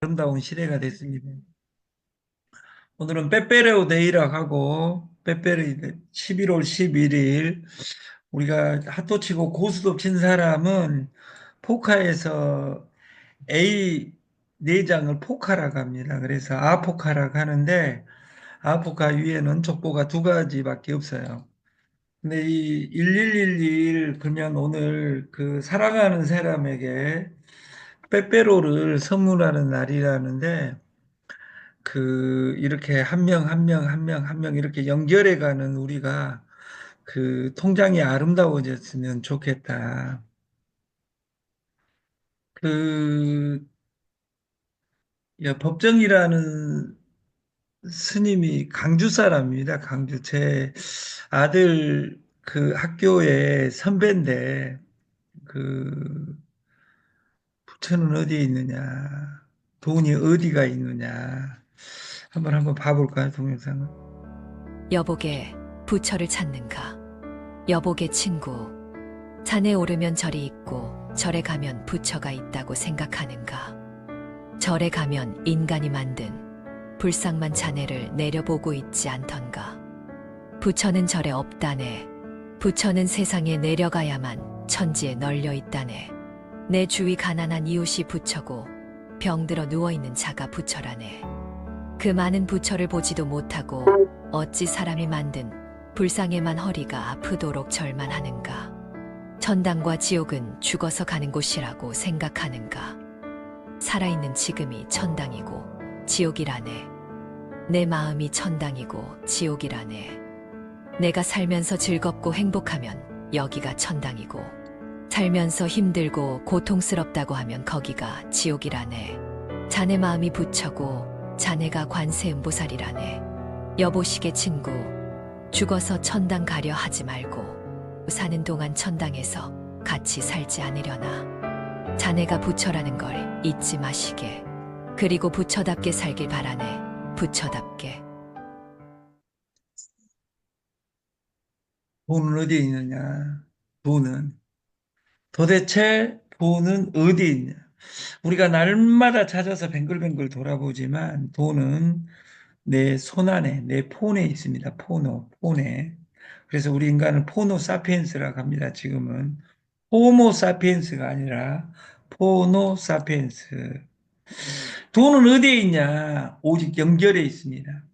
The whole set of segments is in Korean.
아름다운 시대가 됐습니다. 오늘은 빼빼로 데이라고 하고 빼빼로 11월 11일 우리가 핫도 치고 고수도 친 사람은 포카에서 A 내장을 포카라고 합니다. 그래서 아포카라고 하는데 아포카 위에는 족보가 두 가지밖에 없어요. 근데 이 1111 그러면 오늘 그 사랑하는 사람에게 빼빼로를 선물하는 날이라는데 이렇게 한 명, 한 명, 한 명, 한 명 이렇게 연결해 가는 우리가 그 통장이 아름다워졌으면 좋겠다. 그, 법정이라는 스님이 강주 사람입니다. 강주. 제 아들 그 학교의 선배인데, 그, 부처는 어디에 있느냐, 돈이 어디가 있느냐. 한번 봐볼까요, 동영상을? 여복의 부처를 찾는가. 여복의 친구, 산에 오르면 절이 있고 절에 가면 부처가 있다고 생각하는가. 절에 가면 인간이 만든 불상만 자네를 내려보고 있지 않던가. 부처는 절에 없다네. 부처는 세상에 내려가야만 천지에 널려 있다네. 내 주위 가난한 이웃이 부처고 병들어 누워있는 자가 부처라네. 그 많은 부처를 보지도 못하고 어찌 사람이 만든 불상에만 허리가 아프도록 절만 하는가. 천당과 지옥은 죽어서 가는 곳이라고 생각하는가. 살아있는 지금이 천당이고 지옥이라네. 내 마음이 천당이고 지옥이라네. 내가 살면서 즐겁고 행복하면 여기가 천당이고, 살면서 힘들고 고통스럽다고 하면 거기가 지옥이라네. 자네 마음이 부처고 자네가 관세음보살이라네. 여보시게 친구, 죽어서 천당 가려 하지 말고 사는 동안 천당에서 같이 살지 않으려나. 자네가 부처라는 걸 잊지 마시게. 그리고 부처답게 살길 바라네. 부처답게. 돈은 어디에 있느냐? 돈은. 도대체 돈은 어디에 있냐? 우리가 날마다 찾아서 뱅글뱅글 돌아보지만 돈은 내 손안에, 내 폰에 있습니다. 폰에. 그래서 우리 인간은 포노 사피엔스라고 합니다. 지금은. 호모 사피엔스가 아니라 포노 사피엔스. 돈은 어디에 있냐? 오직 연결에 있습니다.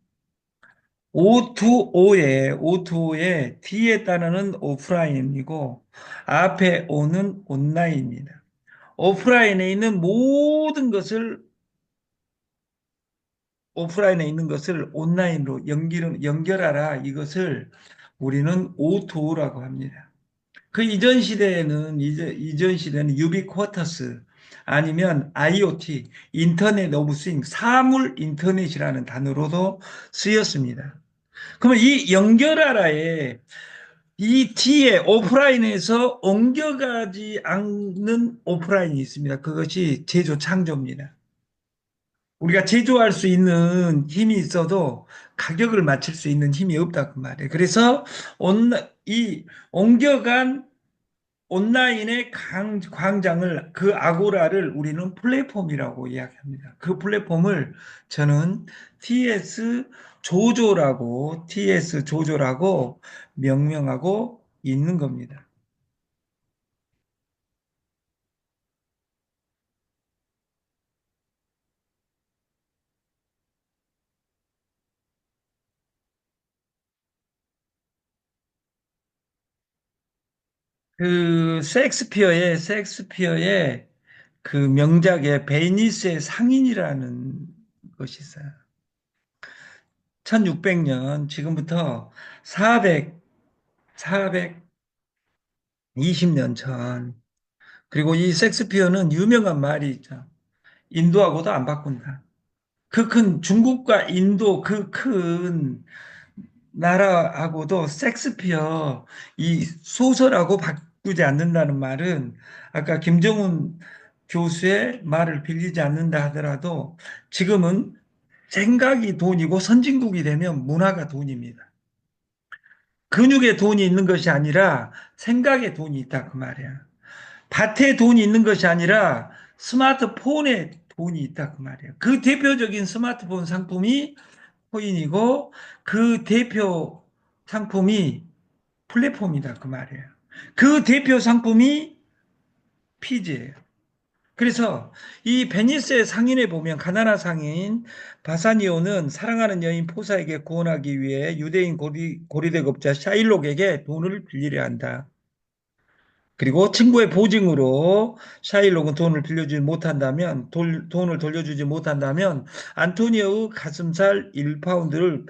O2O에 D에 따르는 오프라인이고 앞에 O는 온라인입니다. 오프라인에 있는 모든 것을 오프라인에 있는 것을 온라인으로 연결하라. 이것을 우리는 O2O라고 합니다. 그 이전 시대는 유비쿼터스 아니면 IoT, 인터넷 오브 싱, 사물 인터넷이라는 단어로도 쓰였습니다. 그러면 이 연결하라에 이 뒤에 오프라인에서 옮겨가지 않는 오프라인이 있습니다. 그것이 제조 창조입니다. 우리가 제조할 수 있는 힘이 있어도 가격을 맞출 수 있는 힘이 없다 그 말이에요. 그래서 이 옮겨간 온라인의 광장을 그 아고라를 우리는 플랫폼이라고 이야기합니다. 그 플랫폼을 저는 TS 조조라고 명명하고 있는 겁니다. 그 셰익스피어의 그 명작의 베니스의 상인이라는 것이 있어요. 1600년 지금부터 400, 420년 전. 그리고 이 셰익스피어는 유명한 말이 있죠. 인도하고도 안 바꾼다. 그 큰 중국과 인도 그 큰 나라하고도 셰익스피어 이 소설하고 바꾸지 않는다는 말은 아까 김정은 교수의 말을 빌리지 않는다 하더라도 지금은 생각이 돈이고 선진국이 되면 문화가 돈입니다. 근육에 돈이 있는 것이 아니라 생각에 돈이 있다 그 말이야. 밭에 돈이 있는 것이 아니라 스마트폰에 돈이 있다 그 말이에요. 그 대표적인 스마트폰 상품이 코인이고 그 대표 상품이 플랫폼이다 그 말이에요. 그 대표 상품이 피지예요. 그래서 이 베니스의 상인에 보면 가나나 상인 바사니오는 사랑하는 여인 포사에게 구원하기 위해 유대인 고리대급자 샤일록에게 돈을 빌리려 한다. 그리고 친구의 보증으로 샤일록은 돈을 빌려주지 못한다면, 돈을 돌려주지 못한다면, 안토니오의 가슴살 1파운드를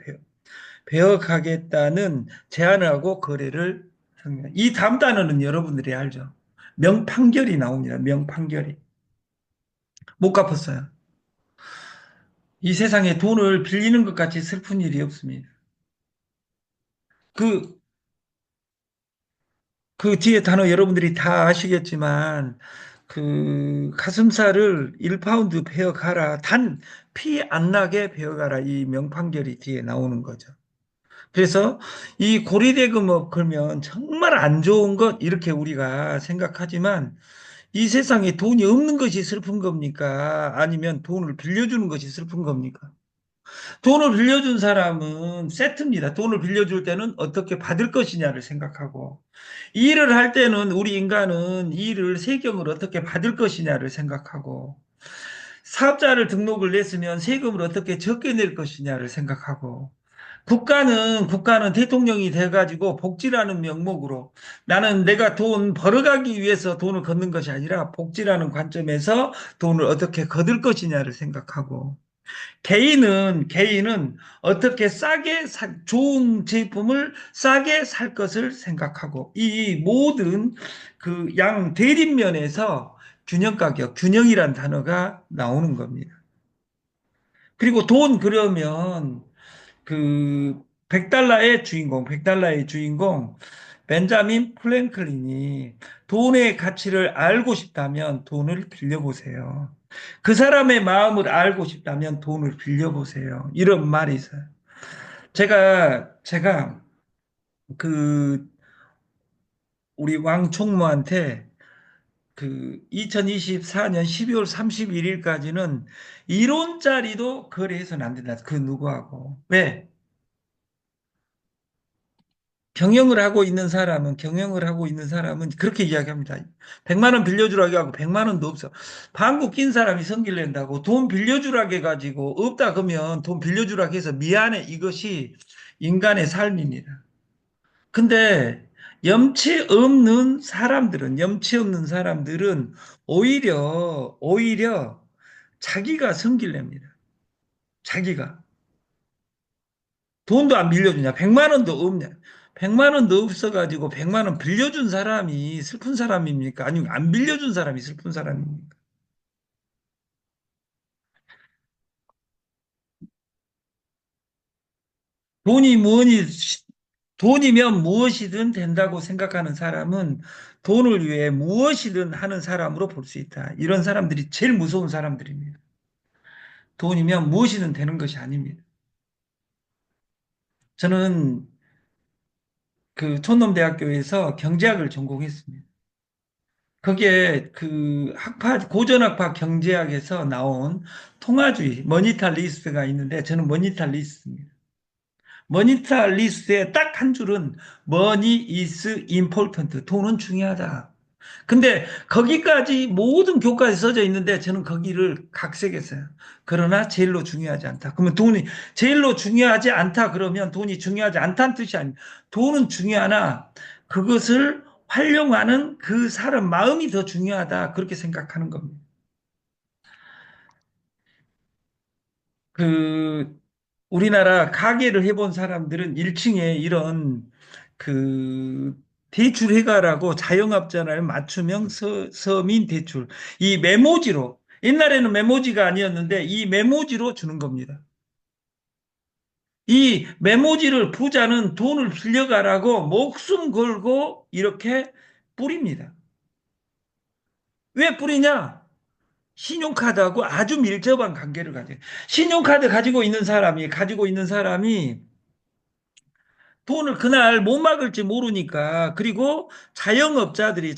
배워가겠다는 제안을 하고 거래를 합니다. 이 다음 단어는 여러분들이 알죠. 명판결이 나옵니다. 명판결이. 못 갚았어요. 이 세상에 돈을 빌리는 것 같이 슬픈 일이 없습니다. 그, 그 뒤에 단어 여러분들이 다 아시겠지만, 그 가슴살을 1파운드 베어가라. 단 피 안 나게 베어가라. 이 명판결이 뒤에 나오는 거죠. 그래서 이 고리대금업 걸면 정말 안 좋은 것 이렇게 우리가 생각하지만 이 세상에 돈이 없는 것이 슬픈 겁니까? 아니면 돈을 빌려주는 것이 슬픈 겁니까? 돈을 빌려준 사람은 세트입니다. 돈을 빌려줄 때는 어떻게 받을 것이냐를 생각하고, 일을 할 때는 우리 인간은 이 일을 세금을 어떻게 받을 것이냐를 생각하고, 사업자를 등록을 냈으면 세금을 어떻게 적게 낼 것이냐를 생각하고, 국가는 대통령이 돼가지고 복지라는 명목으로 나는 내가 돈 벌어가기 위해서 돈을 걷는 것이 아니라 복지라는 관점에서 돈을 어떻게 거둘 것이냐를 생각하고, 개인은 어떻게 좋은 제품을 싸게 살 것을 생각하고 이 모든 그 양 대립면에서 균형 가격, 균형이란 단어가 나오는 겁니다. 그리고 돈 그러면 그 100달러의 주인공 벤자민 프랭클린이 돈의 가치를 알고 싶다면 돈을 빌려보세요. 그 사람의 마음을 알고 싶다면 돈을 빌려보세요. 이런 말이 있어요. 제가 그 우리 왕 총무한테 그 2024년 12월 31일까지는 1원짜리도 거래해서는 안 된다. 그 누구하고. 왜? 경영을 하고 있는 사람은 그렇게 이야기합니다. 100만 원 빌려주라고 하고 100만 원도 없어. 방구 낀 사람이 성질 낸다고 돈 빌려주라고 해가지고 없다 그러면 돈 빌려주라고 해서 미안해. 이것이 인간의 삶입니다. 근데 염치 없는 사람들은 오히려 자기가 성질 냅니다. 자기가. 돈도 안 빌려주냐? 100만 원도 없냐? 100만 원도 없어가지고 100만 원 빌려준 사람이 슬픈 사람입니까? 아니면 안 빌려준 사람이 슬픈 사람입니까? 돈이 뭐니, 돈이면 무엇이든 된다고 생각하는 사람은 돈을 위해 무엇이든 하는 사람으로 볼 수 있다. 이런 사람들이 제일 무서운 사람들입니다. 돈이면 무엇이든 되는 것이 아닙니다. 저는 그 촌놈대학교에서 경제학을 전공했습니다. 그게 그 고전학파 경제학에서 나온 통화주의, 머니탈리스트가 있는데 저는 머니탈리스트입니다. 머니탈리스트의 딱 한 줄은 money is important. 돈은 중요하다. 근데 거기까지 모든 교과에 써져 있는데 저는 거기를 각색했어요. 그러나 제일로 중요하지 않다. 그러면 돈이 제일로 중요하지 않다 그러면 돈이 중요하지 않다는 뜻이 아니에요. 돈은 중요하나 그것을 활용하는 그 사람 마음이 더 중요하다. 그렇게 생각하는 겁니다. 그 우리나라 가게를 해본 사람들은 1층에 이런 그 대출회가라고 자영업자를 맞춤형 서민 대출 이 메모지로 옛날에는 메모지가 아니었는데 이 메모지로 주는 겁니다. 이 메모지를 부자는 돈을 빌려가라고 목숨 걸고 이렇게 뿌립니다. 왜 뿌리냐? 신용카드하고 아주 밀접한 관계를 가져요. 신용카드 가지고 있는 사람이 돈을 그날 못 막을지 모르니까 그리고 자영업자들이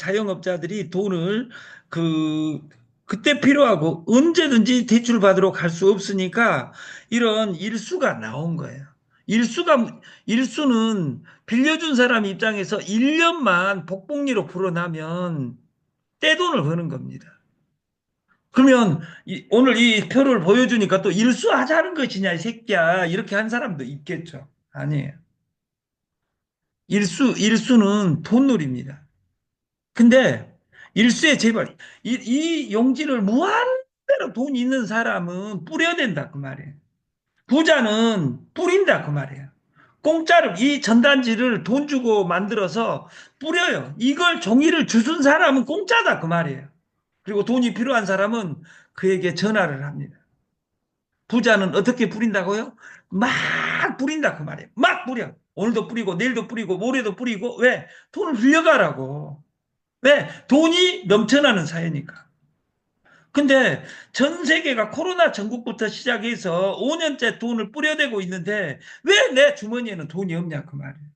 돈을 그 그때 필요하고 언제든지 대출 받으러 갈 수 없으니까 이런 일수가 나온 거예요. 일수는 빌려준 사람 입장에서 1년만 복복리로 불어나면 떼돈을 버는 겁니다. 그러면 오늘 이 표를 보여주니까 또 일수하자는 것이냐, 이 새끼야. 이렇게 한 사람도 있겠죠. 아니에요. 일수는 돈놀이입니다. 근데 일수의 재벌, 이 용지를 무한대로 돈 있는 사람은 뿌려야 된다, 그 말이에요. 부자는 뿌린다, 그 말이에요. 공짜로 이 전단지를 돈 주고 만들어서 뿌려요. 이걸 종이를 주순 사람은 공짜다, 그 말이에요. 그리고 돈이 필요한 사람은 그에게 전화를 합니다. 부자는 어떻게 뿌린다고요? 막 뿌린다, 그 말이에요. 막 뿌려. 오늘도 뿌리고, 내일도 뿌리고, 모레도 뿌리고, 왜? 돈을 빌려가라고. 왜? 돈이 넘쳐나는 사회니까. 근데 전 세계가 코로나 전국부터 시작해서 5년째 돈을 뿌려대고 있는데 왜 내 주머니에는 돈이 없냐 그 말이에요.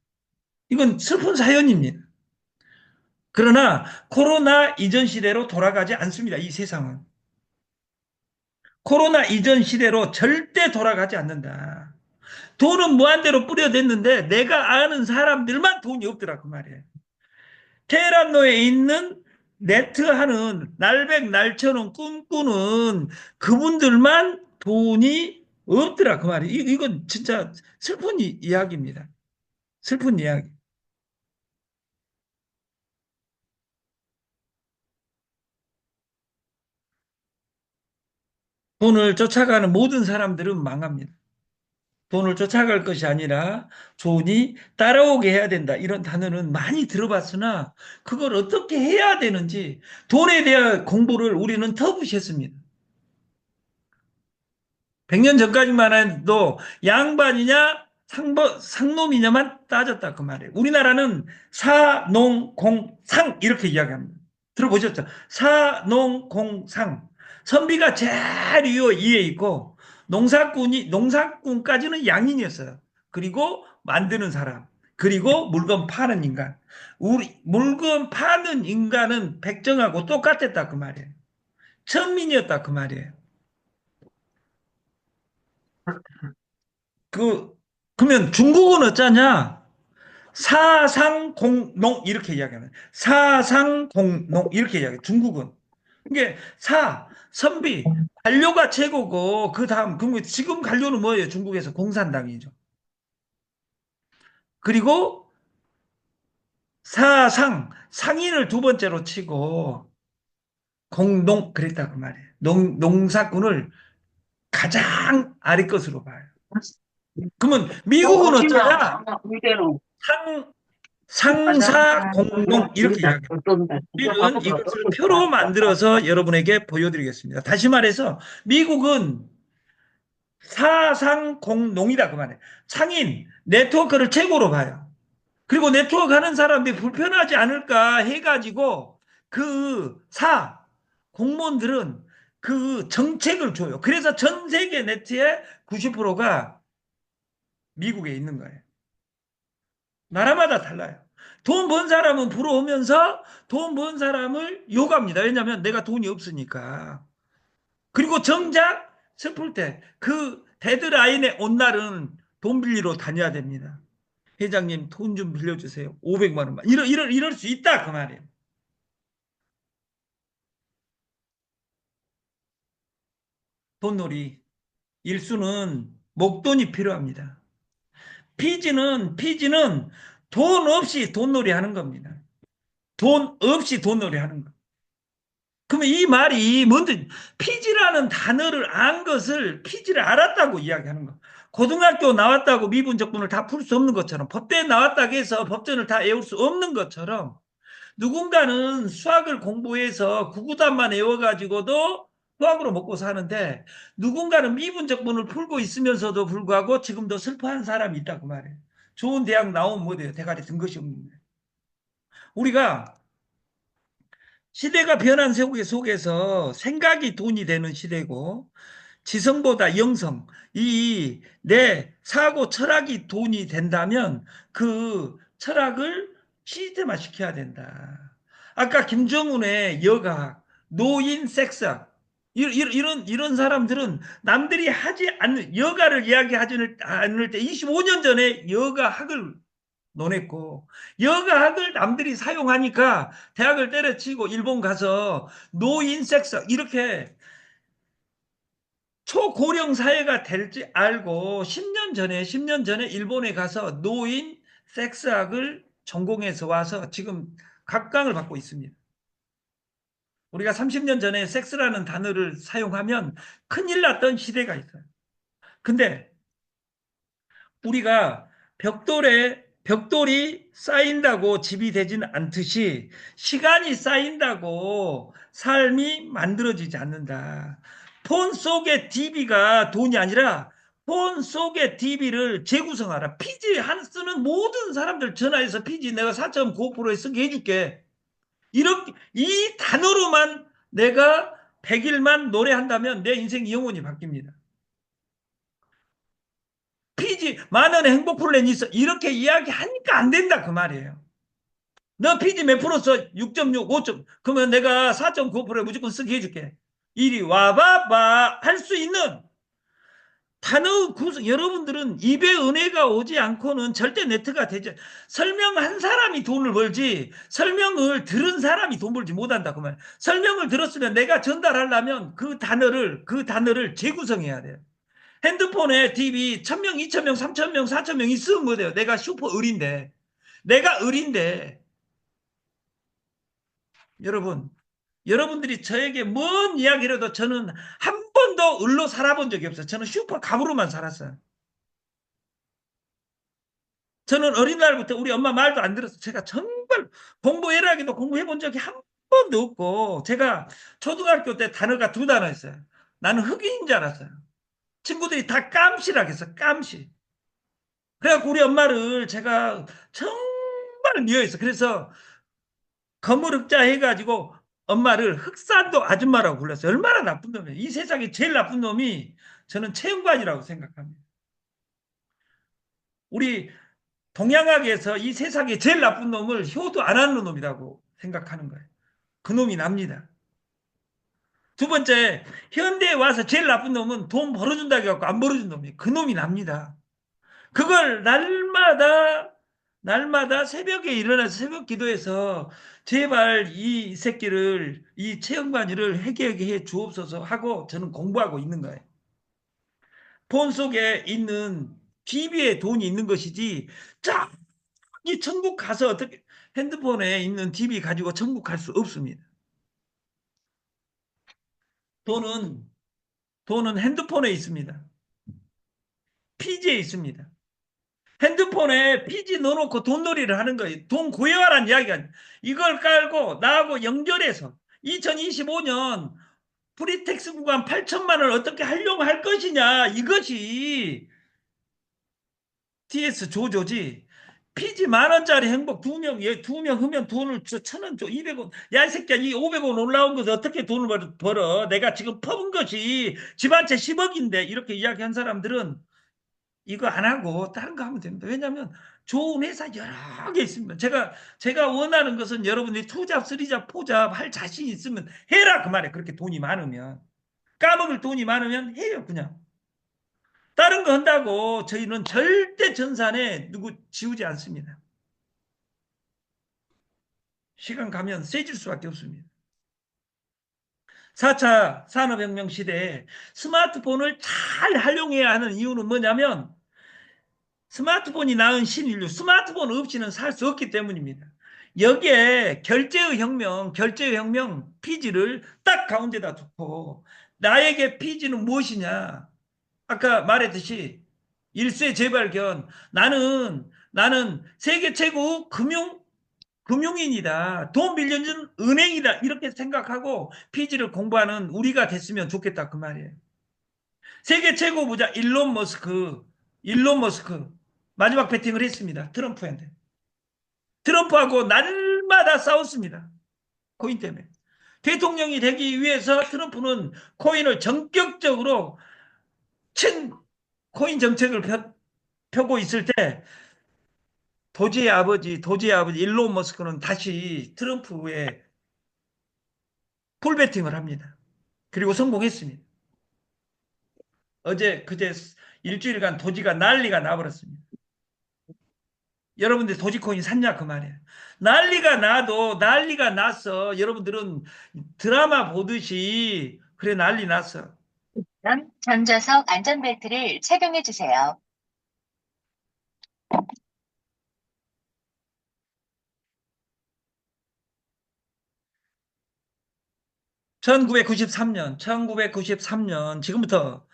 이건 슬픈 사연입니다. 그러나 코로나 이전 시대로 돌아가지 않습니다. 이 세상은. 코로나 이전 시대로 절대 돌아가지 않는다. 돈은 무한대로 뿌려댔는데 내가 아는 사람들만 돈이 없더라 그 말이에요. 테헤란로에 있는 네트하는 날백 날처럼 꿈꾸는 그분들만 돈이 없더라 그 말이에요. 이건 진짜 슬픈 이야기입니다. 슬픈 이야기. 돈을 쫓아가는 모든 사람들은 망합니다. 돈을 쫓아갈 것이 아니라 돈이 따라오게 해야 된다. 이런 단어는 많이 들어봤으나 그걸 어떻게 해야 되는지 돈에 대한 공부를 우리는 터부시했습니다. 100년 전까지만 해도 양반이냐 상놈이냐만 따졌다 그 말이에요. 우리나라는 사농공상 이렇게 이야기합니다. 들어보셨죠? 사농공상. 선비가 제일 위에 있고 농사꾼까지는 양인이었어요. 그리고 만드는 사람, 그리고 물건 파는 인간. 우리 물건 파는 인간은 백정하고 똑같았다 그 말이에요. 천민이었다 그 말이에요. 그, 그러면 중국은 어쩌냐? 사상공농 이렇게 이야기하는 사상공농 이렇게 이야기해. 중국은. 이게 선비, 관료가 최고고 그 다음 그럼 지금 관료는 뭐예요? 중국에서 공산당이죠. 그리고 상인을 두 번째로 치고 공농 그랬다 그 말이에요. 농사꾼을 가장 아래 것으로 봐요. 그러면 미국은 어쩌냐? 상 상사 공동 이렇게 이야기해요. 우리는 이것을 표로 만들어서 여러분에게 보여드리겠습니다. 다시 말해서 미국은 사상공농이다 그 말이에요. 상인 네트워크를 최고로 봐요. 그리고 네트워크 하는 사람들이 불편하지 않을까 해가지고 공무원들은 그 정책을 줘요. 그래서 전 세계 네트의 90%가 미국에 있는 거예요. 나라마다 달라요. 돈 번 사람은 부러우면서 돈 번 사람을 욕합니다. 왜냐하면 내가 돈이 없으니까. 그리고 정작 슬플 때 그 데드라인에 온 날은 돈 빌리러 다녀야 됩니다. 회장님 돈 좀 빌려주세요. 500만 원만. 이럴 수 있다 그 말이에요. 돈놀이. 일수는 목돈이 필요합니다. 피지는 돈 없이 돈놀이 하는 겁니다. 돈 없이 돈놀이 하는 거. 그러면 이 말이 뭔데 피지라는 단어를 안 것을 피지를 알았다고 이야기하는 거. 고등학교 나왔다고 미분적분을 다 풀 수 없는 것처럼 법대에 나왔다고 해서 법전을 다 외울 수 없는 것처럼 누군가는 수학을 공부해서 구구단만 외워가지고도 수학으로 먹고 사는데 누군가는 미분적분을 풀고 있으면서도 불구하고 지금도 슬퍼하는 사람이 있다고 말해요. 좋은 대학 나오면 뭐 돼요? 대가리 든 것이 없는데. 우리가 시대가 변한 세계 속에서 생각이 돈이 되는 시대고 지성보다 영성, 이 내 사고 철학이 돈이 된다면 그 철학을 시스템화 시켜야 된다. 아까 김정은의 여각, 노인 섹스학. 이런 사람들은 남들이 하지 않는 여가를 이야기하지 않을 때 25년 전에 여가학을 논했고 여가학을 남들이 사용하니까 대학을 때려치고 일본 가서 노인 섹스 이렇게 초고령 사회가 될지 알고 10년 전에 일본에 가서 노인 섹스학을 전공해서 와서 지금 각광을 받고 있습니다. 우리가 30년 전에 섹스라는 단어를 사용하면 큰일 났던 시대가 있어요. 근데 우리가 벽돌이 쌓인다고 집이 되지는 않듯이 시간이 쌓인다고 삶이 만들어지지 않는다. 폰 속의 DB가 돈이 아니라 폰 속의 DB를 재구성하라. 피지 한 쓰는 모든 사람들 전화해서 피지 내가 4.95%에 쓰게 해줄게. 이렇게 이 단어로만 내가 100일만 노래한다면 내 인생 영원히 바뀝니다. 피지 만원의 행복 플랜이 있어. 이렇게 이야기하니까 안 된다 그 말이에요. 너 피지 몇 프로 써? 6.6, 5점. 그러면 내가 4.9%에 무조건 쓰게 해줄게. 이리 와봐봐 할 수 있는 단어 구성. 여러분들은 입에 은혜가 오지 않고는 절대 네트가 되지. 설명한 사람이 돈을 벌지 설명을 들은 사람이 돈 벌지 못한다 그 말. 설명을 들었으면 내가 전달하려면 그 단어를 재구성해야 돼요. 핸드폰에 TV 1000명, 2000명, 3000명, 4000명 있으면 뭐돼요? 내가 슈퍼 을인데. 내가 을인데. 여러분, 여러분들이 저에게 뭔 이야기라도 저는 한 번도 을로 살아본 적이 없어요. 저는 슈퍼 갑으로만 살았어요. 저는 어린 날부터 우리 엄마 말도 안 들어서 제가 정말 공부해라기도 공부해본 적이 한 번도 없고 제가 초등학교 때 단어가 두 단어였어요. 나는 흑인인 줄 알았어요. 친구들이 다 깜시라고 했어. 깜시. 그래갖고 우리 엄마를 제가 정말 미워했어. 그래서 거물흑자 해가지고 엄마를 흑산도 아줌마라고 불렀어요. 얼마나 나쁜 놈이에요. 이 세상에 제일 나쁜 놈이 저는 최영관이라고 생각합니다. 우리 동양학에서 이 세상에 제일 나쁜 놈을 효도 안 하는 놈이라고 생각하는 거예요. 그 놈이 납니다. 두 번째, 현대에 와서 제일 나쁜 놈은 돈 벌어준다고 해갖고 안 벌어준 놈이에요. 그 놈이 납니다. 그걸 날마다 새벽에 일어나서 새벽 기도해서 제발 이 새끼를, 이 최영만이를 회개하게 해 주옵소서 하고 저는 공부하고 있는 거예요. 폰 속에 있는 TV에 돈이 있는 것이지, 자, 이 천국 가서 어떻게, 핸드폰에 있는 TV 가지고 천국 갈 수 없습니다. 돈은, 돈은 핸드폰에 있습니다. PG에 있습니다. 핸드폰에 피지 넣어놓고 돈놀이를 하는 거예요. 돈 구해와란 이야기가 이걸 깔고 나하고 연결해서 2025년 프리텍스 구간 8천만 원을 어떻게 활용할 것이냐 이것이 TS 조조지. 피지 만 원짜리 행복 두 명 하면 돈을 줘, 1,000원 줘, 200원. 야, 이 새끼야, 이 500원 올라온 것을 어떻게 돈을 벌어? 내가 지금 퍼본 것이 집 한 채 10억인데 이렇게 이야기한 사람들은 이거 안 하고 다른 거 하면 됩니다. 왜냐하면 좋은 회사 여러 개 있습니다. 제가 원하는 것은 여러분들이 투잡, 쓰리잡, 포잡 할 자신 있으면 해라 그 말이에요. 그렇게 돈이 많으면. 까먹을 돈이 많으면 해요 그냥. 다른 거 한다고 저희는 절대 전산에 누구 지우지 않습니다. 시간 가면 세질 수밖에 없습니다. 4차 산업혁명 시대에 스마트폰을 잘 활용해야 하는 이유는 뭐냐면 스마트폰이 낳은 신인류, 스마트폰 없이는 살 수 없기 때문입니다. 여기에 결제의 혁명 피지를 딱 가운데다 두고 나에게 피지는 무엇이냐? 아까 말했듯이 일세 재발견. 나는 세계 최고 금융인이다. 돈 빌려준 은행이다. 이렇게 생각하고 피지를 공부하는 우리가 됐으면 좋겠다 그 말이에요. 세계 최고 부자 일론 머스크 마지막 배팅을 했습니다. 트럼프한테. 트럼프하고 날마다 싸웠습니다. 코인 때문에. 대통령이 되기 위해서 트럼프는 코인을 전격적으로 친 코인 정책을 펴고 있을 때 도지의 아버지 일론 머스크는 다시 트럼프의 풀베팅을 합니다. 그리고 성공했습니다. 그제 일주일간 도지가 난리가 나버렸습니다. 여러분들 도지코인 샀냐 그 말이에요. 난리가 났어. 여러분들은 드라마 보듯이 그래 난리 났어. 그럼 전좌석 안전벨트를 착용해 주세요. 1993년 지금부터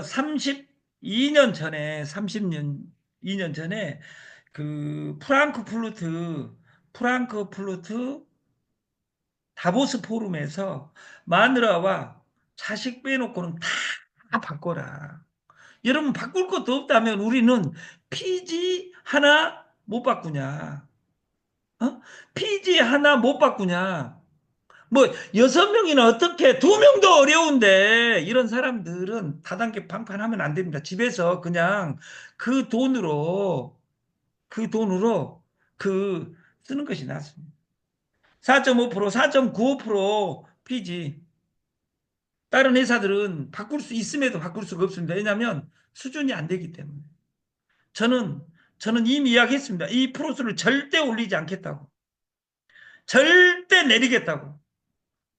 32년 전에 그 프랑크푸르트 다보스 포럼에서 마누라와 자식 빼놓고는 다 바꿔라. 여러분 바꿀 것도 없다면 우리는 피지 하나 못 바꾸냐? 어? 피지 하나 못 바꾸냐? 뭐 여섯 명이나 어떻게 두 명도 어려운데 이런 사람들은 다단계 방판하면 안 됩니다. 집에서 그냥 그 돈으로 그 쓰는 것이 낫습니다. 4.5%, 4.95% 피지. 다른 회사들은 바꿀 수 있음에도 바꿀 수가 없습니다. 왜냐하면 수준이 안 되기 때문에. 저는 이미 이야기했습니다. 이 프로수를 절대 올리지 않겠다고. 절대 내리겠다고.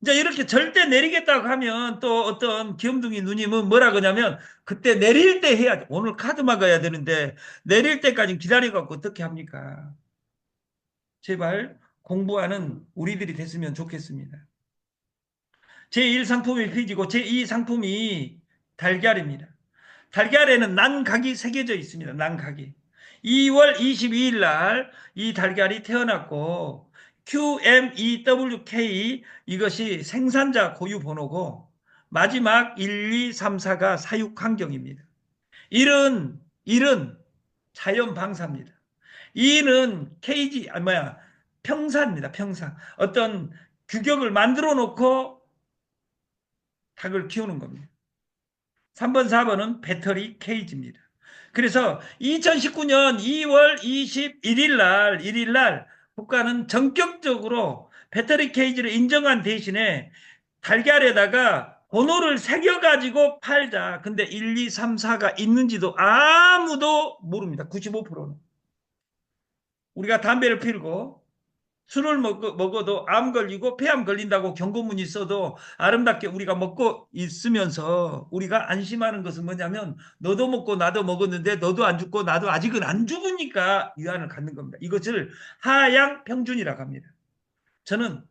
이제 이렇게 절대 내리겠다고 하면 또 어떤 귀염둥이 누님은 뭐라 그러냐면 그때 내릴 때 해야 돼. 오늘 카드 막아야 되는데 내릴 때까지 기다려갖고 어떻게 합니까? 제발 공부하는 우리들이 됐으면 좋겠습니다. 제1 상품이 피지고 제2 상품이 달걀입니다. 달걀에는 난각이 새겨져 있습니다. 난각이. 2월 22일 날 이 달걀이 태어났고 QMEWK 이것이 생산자 고유 번호고 마지막 1, 2, 3, 4가 사육 환경입니다. 1은 자연 방사입니다. 2는 평사입니다. 평사. 어떤 규격을 만들어 놓고 닭을 키우는 겁니다. 3번, 4번은 배터리 케이지입니다. 그래서 2019년 2월 21일 날 국가는 전격적으로 배터리 케이지를 인정한 대신에 달걀에다가 번호를 새겨가지고 팔자. 근데 1, 2, 3, 4가 있는지도 아무도 모릅니다. 95%는. 우리가 담배를 피우고 술을 먹어도 암 걸리고 폐암 걸린다고 경고문이 써도 아름답게 우리가 먹고 있으면서 우리가 안심하는 것은 뭐냐면 너도 먹고 나도 먹었는데 너도 안 죽고 나도 아직은 안 죽으니까 위안을 갖는 겁니다. 이것을 하향 평준이라고 합니다. 저는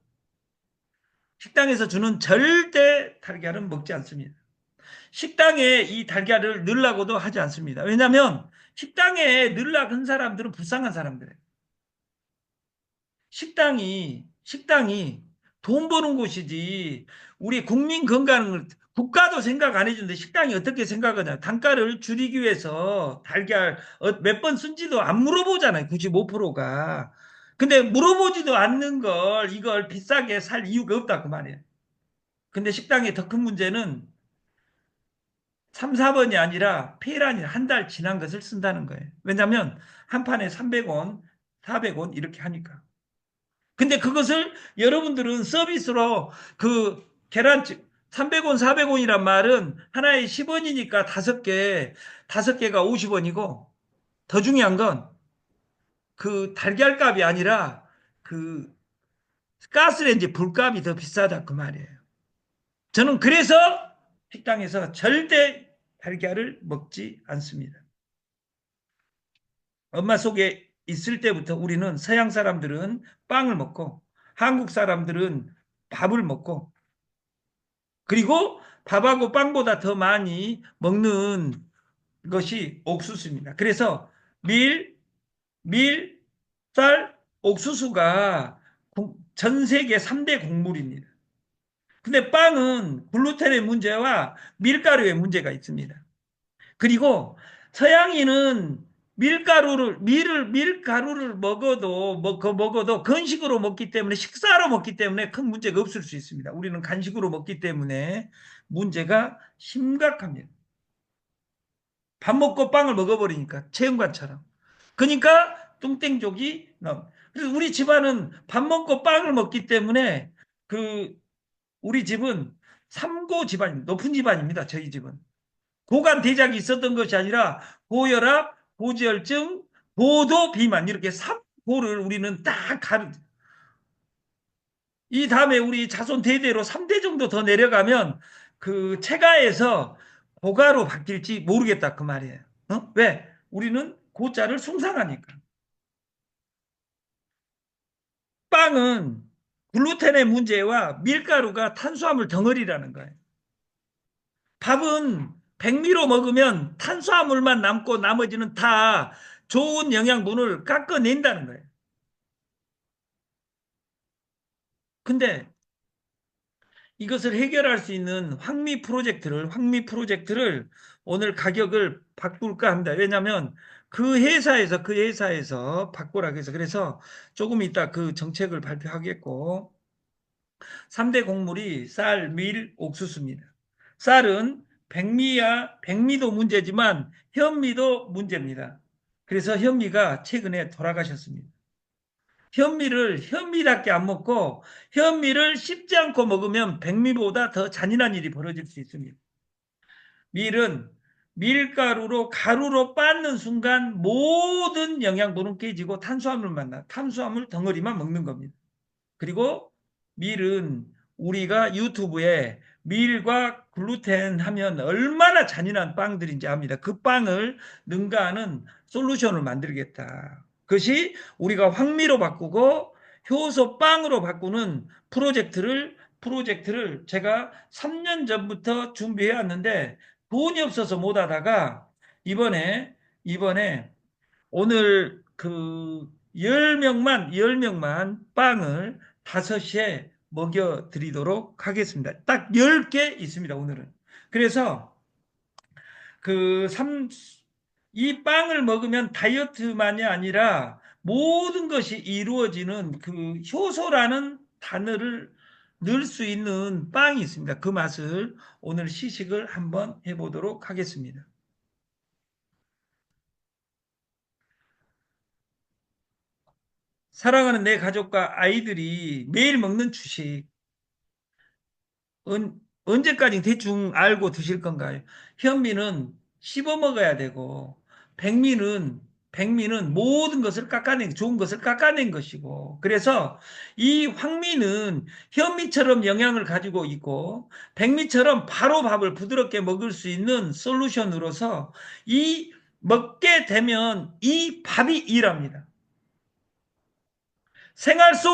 식당에서 주는 절대 달걀은 먹지 않습니다. 식당에 이 달걀을 넣으려고도 하지 않습니다. 왜냐하면 식당에 넣으려고 한 사람들은 불쌍한 사람들이에요. 식당이 돈 버는 곳이지 우리 국민 건강을 국가도 생각 안 해주는데 식당이 어떻게 생각하냐. 단가를 줄이기 위해서 달걀 몇 번 쓴지도 안 물어보잖아요. 95%가. 근데 물어보지도 않는 걸 이걸 비싸게 살 이유가 없다 그 말이에요. 근데 식당의 더 큰 문제는 3, 4번이 아니라 페란이 한 달 지난 것을 쓴다는 거예요. 왜냐하면 한 판에 300원, 400원 이렇게 하니까. 근데 그것을 여러분들은 서비스로 그 계란찜 300원, 400원이란 말은 하나에 10원이니까 다섯 개가 50원이고 더 중요한 건 그 달걀값이 아니라 그 가스레인지 불값이 더 비싸다 그 말이에요. 저는 그래서 식당에서 절대 달걀을 먹지 않습니다. 엄마 속에 있을 때부터 우리는 서양 사람들은 빵을 먹고 한국 사람들은 밥을 먹고 그리고 밥하고 빵보다 더 많이 먹는 것이 옥수수입니다. 그래서 밀, 쌀, 옥수수가 전 세계 3대 곡물입니다. 근데 빵은 글루텐의 문제와 밀가루의 문제가 있습니다. 그리고 서양인은 밀가루를 먹어도 건식으로 먹기 때문에 식사로 먹기 때문에 큰 문제가 없을 수 있습니다. 우리는 간식으로 먹기 때문에 문제가 심각합니다. 밥 먹고 빵을 먹어버리니까 체험관처럼. 그러니까 뚱땡족이 그래서 우리 집안은 밥 먹고 빵을 먹기 때문에 그 우리 집은 삼고 집안입니다. 높은 집안입니다. 저희 집은. 고관 대작이 있었던 것이 아니라 고혈압, 고지혈증, 고도 비만 이렇게 3고를 우리는 딱 가르. 이 다음에 우리 자손 대대로 3대 정도 더 내려가면 그 체가에서 고가로 바뀔지 모르겠다 그 말이에요. 어? 왜? 우리는 고자를 숭상하니까. 빵은 글루텐의 문제와 밀가루가 탄수화물 덩어리라는 거예요. 밥은 백미로 먹으면 탄수화물만 남고 나머지는 다 좋은 영양분을 깎아낸다는 거예요. 근데 이것을 해결할 수 있는 황미 프로젝트를 오늘 가격을 바꿀까 합니다. 왜냐하면 그 회사에서 바꾸라고 해서 그래서 조금 이따 그 정책을 발표하겠고 3대 곡물이 쌀, 밀, 옥수수입니다. 쌀은 백미도 문제지만 현미도 문제입니다. 그래서 현미가 최근에 돌아가셨습니다. 현미를 현미답게 안 먹고 현미를 씹지 않고 먹으면 백미보다 더 잔인한 일이 벌어질 수 있습니다. 밀은 밀가루로 가루로 빻는 순간 모든 영양분은 깨지고 탄수화물 덩어리만 먹는 겁니다. 그리고 밀은 우리가 유튜브에 밀과 글루텐 하면 얼마나 잔인한 빵들인지 압니다. 그 빵을 능가하는 솔루션을 만들겠다. 그것이 우리가 황미로 바꾸고 효소 빵으로 바꾸는 프로젝트를 제가 3년 전부터 준비해 왔는데 돈이 없어서 못 하다가 이번에 오늘 그 10명만 빵을 5시에 먹여 드리도록 하겠습니다. 딱 10개 있습니다, 오늘은. 그래서 그 이 빵을 먹으면 다이어트만이 아니라 모든 것이 이루어지는 그 효소라는 단어를 넣을 수 있는 빵이 있습니다. 그 맛을 오늘 시식을 한번 해보도록 하겠습니다. 사랑하는 내 가족과 아이들이 매일 먹는 주식, 언제까지 대충 알고 드실 건가요? 현미는 씹어 먹어야 되고, 백미는 모든 것을 좋은 것을 깎아낸 것이고, 그래서 이 황미는 현미처럼 영양을 가지고 있고, 백미처럼 바로 밥을 부드럽게 먹을 수 있는 솔루션으로서 먹게 되면 이 밥이 일합니다. 생활 속에